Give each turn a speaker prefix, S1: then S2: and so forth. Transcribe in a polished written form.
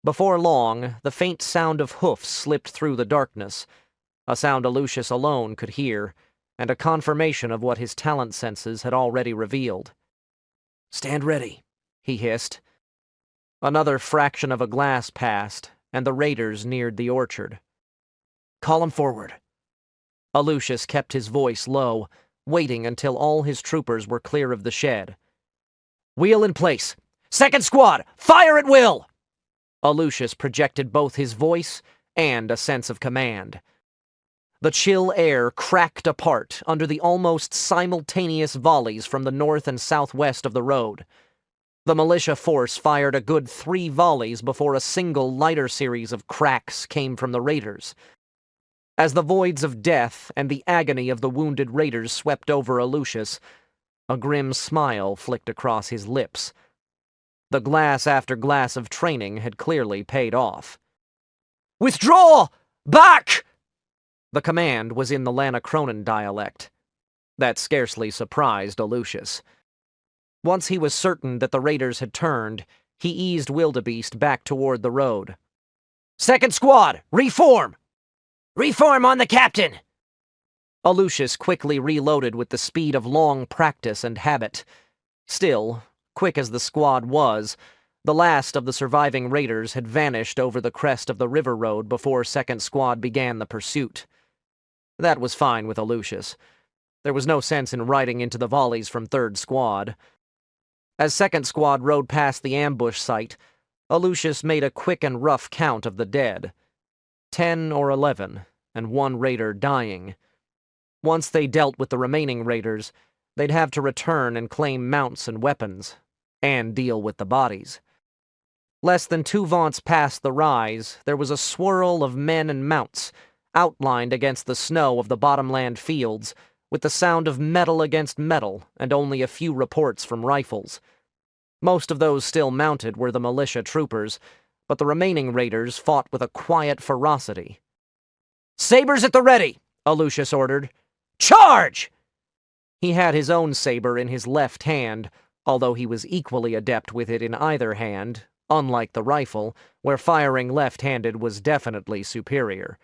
S1: Before long, the faint sound of hoofs slipped through the darkness, a sound Alucius alone could hear, and a confirmation of what his talent senses had already revealed. "Stand ready," he hissed. Another fraction of a glass passed, and the raiders neared the orchard. "Call 'em forward." Alucius kept his voice low, waiting until all his troopers were clear of the shed. "Wheel in place! Second squad, fire at will!" Alucius projected both his voice and a sense of command. The chill air cracked apart under the almost simultaneous volleys from the north and southwest of the road. The militia force fired a good 3 volleys before a single lighter series of cracks came from the raiders. As the voids of death and the agony of the wounded raiders swept over Alucius, a grim smile flicked across his lips. The glass after glass of training had clearly paid off. "Withdraw! Back!" The command was in the Lanachronan dialect. That scarcely surprised Alucius. Once he was certain that the raiders had turned, he eased Wildebeest back toward the road. "Second squad, reform!" "Reform on the captain!" Alucius quickly reloaded with the speed of long practice and habit. Still, quick as the squad was, the last of the surviving raiders had vanished over the crest of the river road before second squad began the pursuit. That was fine with Alucius. There was no sense in riding into the volleys from third squad. As second squad rode past the ambush site, Alucius made a quick and rough count of the dead. 10 or 11, and 1 raider dying. Once they dealt with the remaining raiders, they'd have to return and claim mounts and weapons, and deal with the bodies. Less than 2 vaunts past the rise, there was a swirl of men and mounts, outlined against the snow of the bottomland fields, with the sound of metal against metal and only a few reports from rifles. Most of those still mounted were the militia troopers, but the remaining raiders fought with a quiet ferocity. "Sabers at the ready!" Alucius ordered. "Charge!" He had his own saber in his left hand, although he was equally adept with it in either hand, unlike the rifle, where firing left-handed was definitely superior.